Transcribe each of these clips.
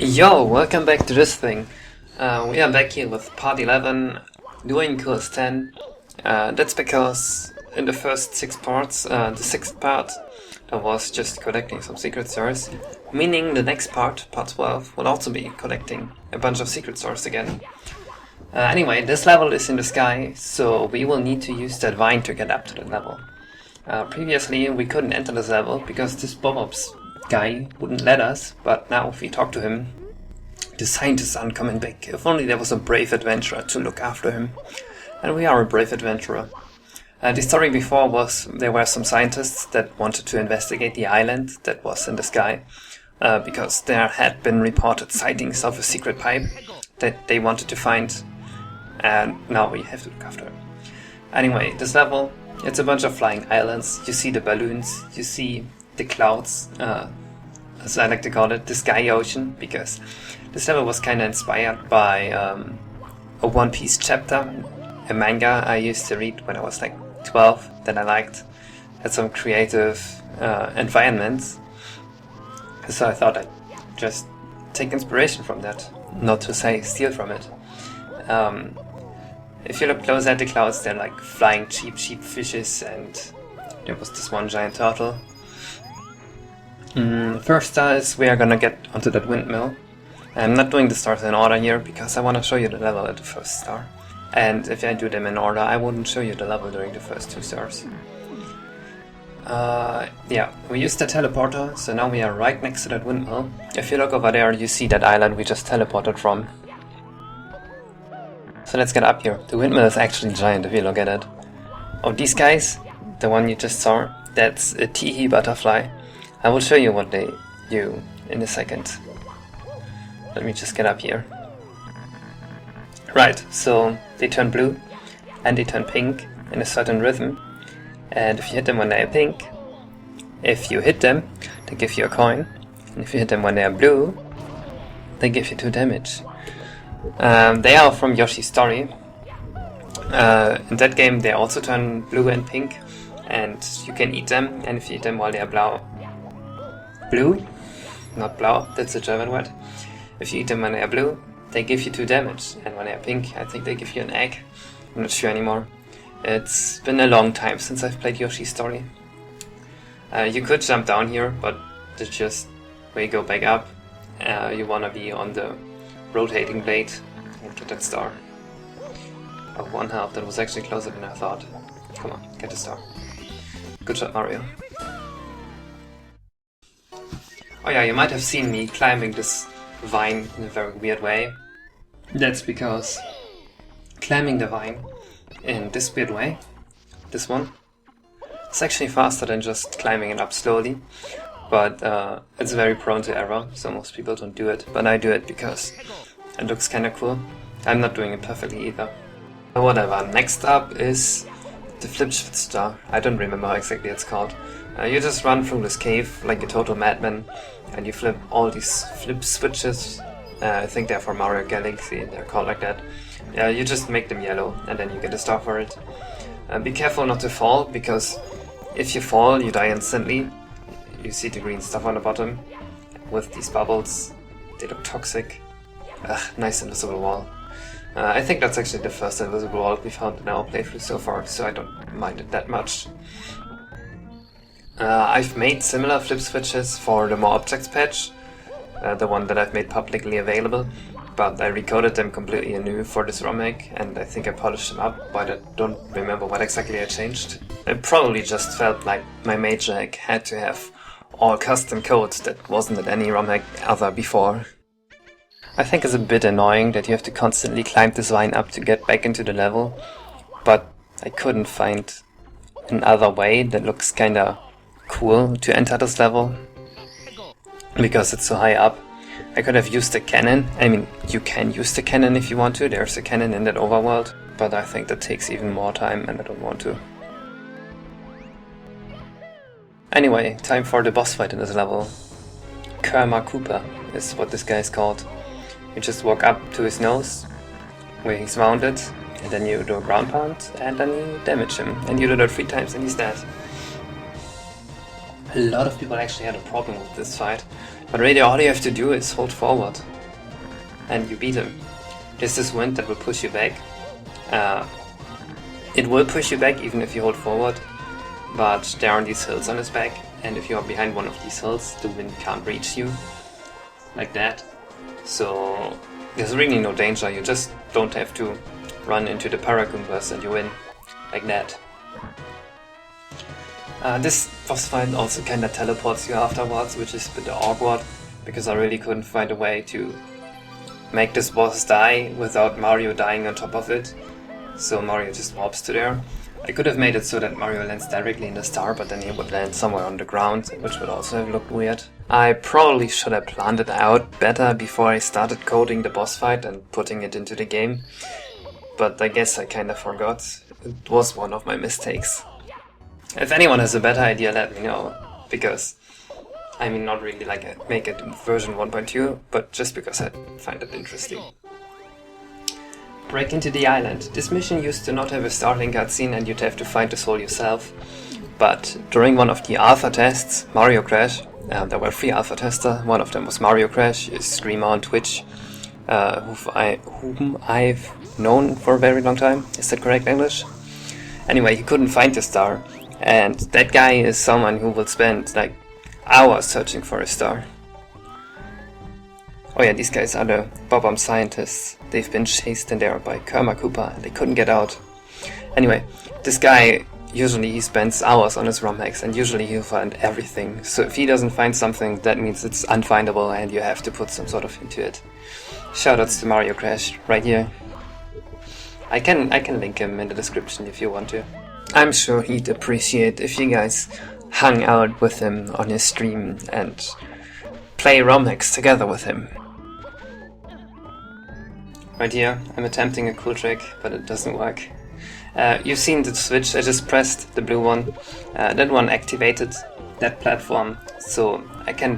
Yo, welcome back to this thing. We are back here with part 11, doing Kaze 10. That's because in the first 6 parts, the 6th part, I was just collecting some secret stars, meaning the next part, part 12, will also be collecting a bunch of secret stars again. Anyway, this level is in the sky, so we will need to use that vine to get up to the level. Previously, we couldn't enter this level because this Bob-Ops guy wouldn't let us, but now if we talk to him, the scientists aren't coming back. If only there was a brave adventurer to look after him. And we are a brave adventurer. The story before was there were some scientists that wanted to investigate the island that was in the sky, because there had been reported sightings of a secret pipe that they wanted to find, and now we have to look after it. Anyway, this level, it's a bunch of flying islands. You see the balloons, you see the clouds, as I like to call it, the sky ocean, because this level was kind of inspired by a One Piece chapter, a manga I used to read when I was like 12 that I liked. Had some creative environments, so I thought I'd just take inspiration from that, not to say steal from it. If you look closer at the clouds, they're like flying cheap fishes, and there was this one giant turtle. First star is we are gonna get onto that windmill. I'm not doing the stars in order here because I want to show you the level at the first star. And if I do them in order, I wouldn't show you the level during the first 2 stars. Yeah, we used the teleporter, so now we are right next to that windmill. If you look over there, you see that island we just teleported from. So let's get up here. The windmill is actually giant if you look at it. Oh, these guys, the one you just saw, that's a teehee butterfly. I will show you what they do in a second. Let me just get up here. Right, so they turn blue and they turn pink in a certain rhythm. And if you hit them when they are pink, if you hit them, they give you a coin. And if you hit them when they are blue, they give you 2 damage. They are from Yoshi's Story. In that game they also turn blue and pink, and you can eat them, and if you eat them while they are blue, not blau, that's a German word. If you eat them when they are blue, they give you 2 damage, and when they are pink, I think they give you an egg. I'm not sure anymore. It's been a long time since I've played Yoshi's Story. You could jump down here, but it's just where you go back up. You wanna be on the rotating blade and get that star. Oh, 1 health, that was actually closer than I thought. Come on, get the star. Good job, Mario. Oh yeah, you might have seen me climbing this vine in a very weird way. That's because climbing the vine in this weird way, this one, it's actually faster than just climbing it up slowly, but it's very prone to error, so most people don't do it, but I do it because it looks kinda cool. I'm not doing it perfectly either. Whatever, next up is the flip star. I don't remember how exactly it's called. You just run through this cave like a total madman, and you flip all these flip switches. I think they're for Mario Galaxy, they're called like that. You just make them yellow, and then you get a star for it. Be careful not to fall, because if you fall, you die instantly. You see the green stuff on the bottom with these bubbles. They look toxic. Nice invisible wall. I think that's actually the first invisible wall we found in our playthrough so far, so I don't mind it that much. I've made similar flip switches for the More Objects patch, the one that I've made publicly available, but I recoded them completely anew for this ROM hack, and I think I polished them up, but I don't remember what exactly I changed. It probably just felt like my major hack had to have all custom code that wasn't in any ROM hack other before. I think it's a bit annoying that you have to constantly climb this vine up to get back into the level, but I couldn't find another way that looks kinda cool to enter this level, because it's so high up. I could have used the cannon. I mean, you can use the cannon if you want to, there's a cannon in that overworld, but I think that takes even more time and I don't want to. Anyway, time for the boss fight in this level. Kerma Cooper is what this guy is called. You just walk up to his nose, where he's wounded, and then you do a ground pound, and then you damage him. And you do that 3 times and he's dead. A lot of people actually had a problem with this fight, But really all you have to do is hold forward and you beat him. There's this wind that will push you back. It will push you back even if you hold forward, but there are these hills on his back, and if you are behind one of these hills, the wind can't reach you, like that. So there's really no danger, you just don't have to run into the Paragumbas and you win, like that. This boss fight also kinda teleports you afterwards, which is a bit awkward, because I really couldn't find a way to make this boss die without Mario dying on top of it. So Mario just warps to there. I could have made it so that Mario lands directly in the star, but then he would land somewhere on the ground, which would also have looked weird. I probably should have planned it out better before I started coding the boss fight and putting it into the game, but I guess I kinda forgot. It was one of my mistakes. If anyone has a better idea, let me know, because I mean not really like make it version 1.2, but just because I find it interesting. Break into the island. This mission used to not have a starting cutscene and you'd have to find the soul yourself. But during one of the alpha tests, Mario Crash, there were 3 alpha testers, one of them was Mario Crash, a streamer on Twitch, whom I've known for a very long time. Is that correct English? Anyway, he couldn't find the star, and that guy is someone who will spend like hours searching for a star. Oh yeah, these guys are the Bob-omb scientists. They've been chased in there by Kerma Koopa and they couldn't get out. Anyway, this guy, usually he spends hours on his ROM hacks and usually he'll find everything. So if he doesn't find something, that means it's unfindable and you have to put some sort of hint to it. Shoutouts to Mario Crash, right here. I can link him in the description if you want to. I'm sure he'd appreciate if you guys hung out with him on his stream and play ROM hacks together with him. Right here, I'm attempting a cool trick, but it doesn't work. You've seen the switch I just pressed, the blue one. That one activated that platform, so I can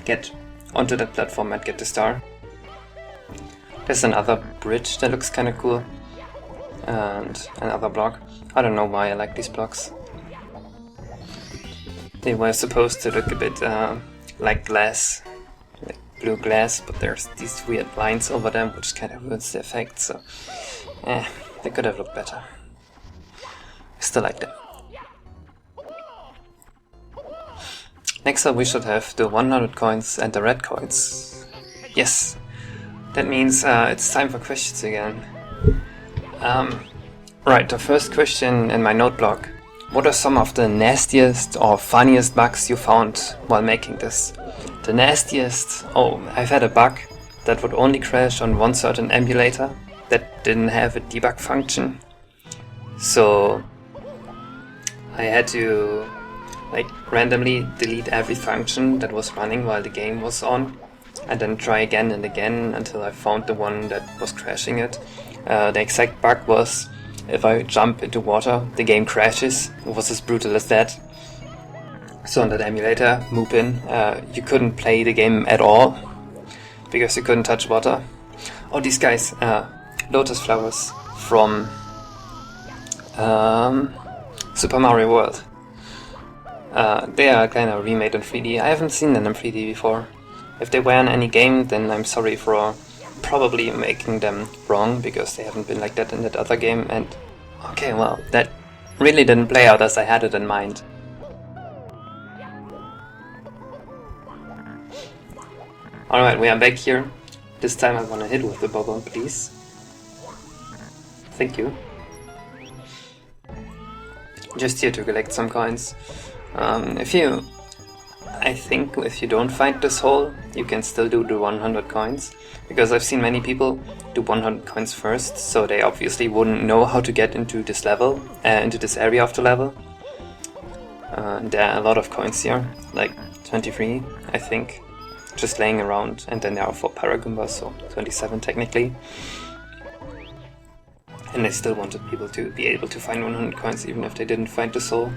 get onto that platform and get the star. There's another bridge that looks kinda cool. And another block. I don't know why I like these blocks. They were supposed to look a bit like glass. Blue glass, but there's these weird lines over them which kind of ruins the effect, so they could have looked better. I still like them. Next up we should have the 100 coins and the red coins. Yes, that means it's time for questions again. Right, the first question in my note block. What are some of the nastiest or funniest bugs you found while making this? The nastiest? Oh, I've had a bug that would only crash on one certain emulator that didn't have a debug function. So I had to like randomly delete every function that was running while the game was on and then try again and again until I found the one that was crashing it. The exact bug was if I jump into water, the game crashes. It was as brutal as that. So on that emulator, Moopin, you couldn't play the game at all because you couldn't touch water. Oh, these guys, lotus flowers from Super Mario World. They are kind of remade in 3D. I haven't seen them in 3D before. If they were in any game, then I'm sorry for probably making them wrong, because they haven't been like that in that other game, and okay, well, that really didn't play out as I had it in mind. Alright, we are back here. This time I want to hit with the Bob-omb, please. Thank you. Just here to collect some coins. I think if you don't find this hole, you can still do the 100 coins, because I've seen many people do 100 coins first, so they obviously wouldn't know how to get into this level, into this area of the level. There are a lot of coins here, like 23, I think, just laying around, and then there are 4 Paragumbas, so 27 technically. And I still wanted people to be able to find 100 coins even if they didn't find the soul.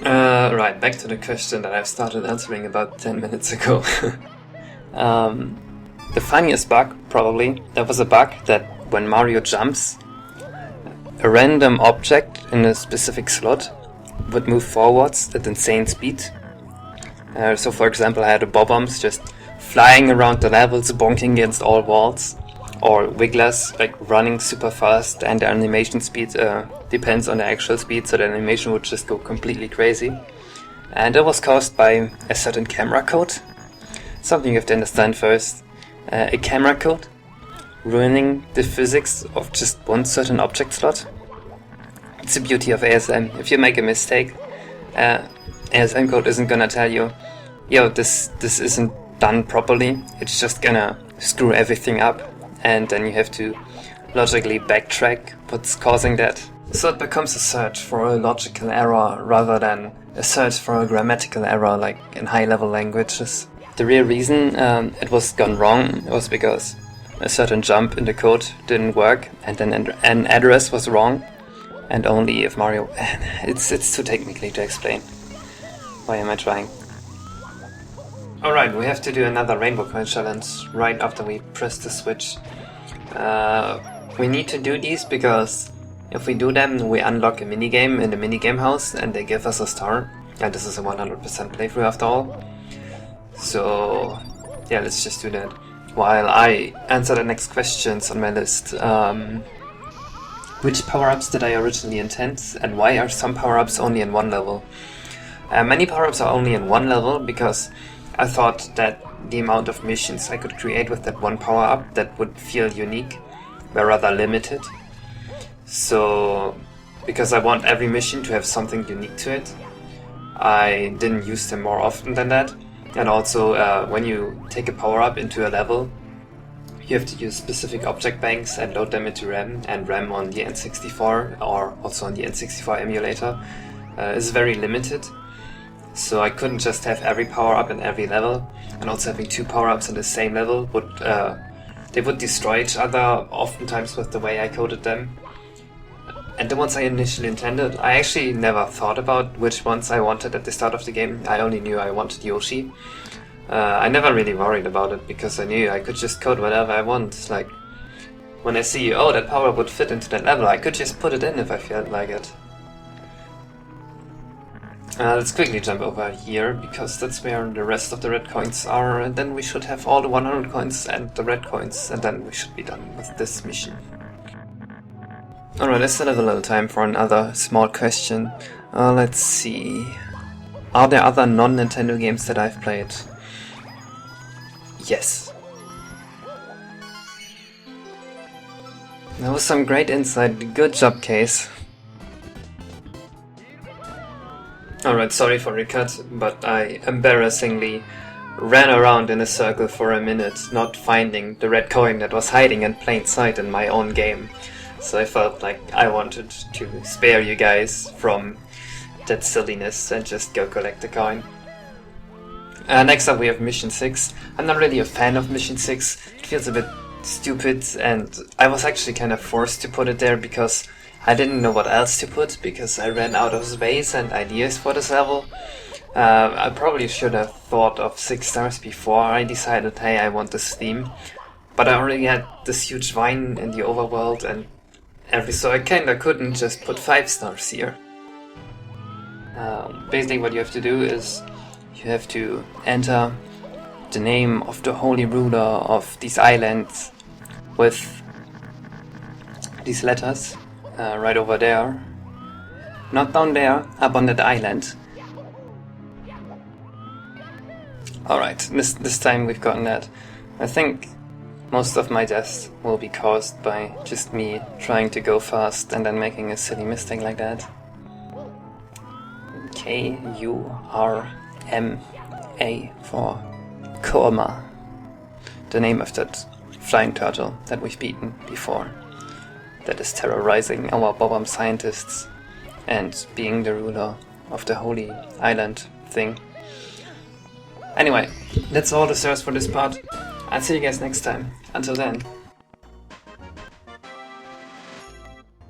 Right, back to the question that I've started answering about 10 minutes ago. The funniest bug, probably, there was a bug that when Mario jumps, a random object in a specific slot would move forwards at insane speed. So for example, I had a bob-ombs just flying around the levels, bonking against all walls, or wigglers like running super fast, and the animation speed depends on the actual speed, so the animation would just go completely crazy. And that was caused by a certain camera code. Something you have to understand first. A camera code ruining the physics of just one certain object slot. It's the beauty of ASM. If you make a mistake, ASM code isn't gonna tell you, yo, this isn't done properly. It's just gonna screw everything up, and then you have to logically backtrack what's causing that. So it becomes a search for a logical error rather than a search for a grammatical error like in high-level languages. The real reason it was gone wrong was because a certain jump in the code didn't work, and then an address was wrong, and only if Mario... It's too technically to explain. Why am I trying? Alright, we have to do another Rainbow Coin challenge right after we press the switch. We need to do these because if we do them, we unlock a minigame in the minigame house and they give us a star. And this is a 100% playthrough after all. So yeah, let's just do that. While I answer the next questions on my list. Which power-ups did I originally intend, and why are some power-ups only in one level? Many power-ups are only in one level because I thought that the amount of missions I could create with that one power-up that would feel unique were rather limited. So, because I want every mission to have something unique to it, I didn't use them more often than that. And also, when you take a power-up into a level, you have to use specific object banks and load them into RAM, and RAM on the N64 or also on the N64 emulator is very limited. So I couldn't just have every power-up in every level, and also having two power-ups in the same level would destroy each other oftentimes with the way I coded them. And the ones I initially intended, I actually never thought about which ones I wanted at the start of the game. I only knew I wanted Yoshi. I never really worried about it because I knew I could just code whatever I want. Like, when I see, oh, that power would fit into that level, I could just put it in if I felt like it. Let's quickly jump over here, because that's where the rest of the red coins are, and then we should have all the 100 coins and the red coins, and then we should be done with this mission. Alright, I still have a little time for another small question. Let's see... Are there other non-Nintendo games that I've played? Yes. That was some great insight. Good job, Kaze. Alright, sorry for the cut, but I embarrassingly ran around in a circle for a minute, not finding the red coin that was hiding in plain sight in my own game. So I felt like I wanted to spare you guys from that silliness and just go collect the coin. Next up we have Mission 6. I'm not really a fan of Mission 6. It feels a bit stupid, and I was actually kind of forced to put it there because I didn't know what else to put, because I ran out of space and ideas for this level. I probably should have thought of 6 stars before I decided, hey, I want this theme. But I already had this huge vine in the overworld and so I kinda couldn't just put 5 stars here. Basically what you have to do is you have to enter the name of the holy ruler of these islands with these letters right over there. Not down there, up on that island. Alright, this time we've gotten that. I think most of my deaths will be caused by just me trying to go fast and then making a silly mistake like that. K-U-R-M-A for Korma. The name of that flying turtle that we've beaten before. That is terrorizing our Bob-omb scientists and being the ruler of the holy island thing. Anyway, that's all the stars for this part. I'll see you guys next time. Until then.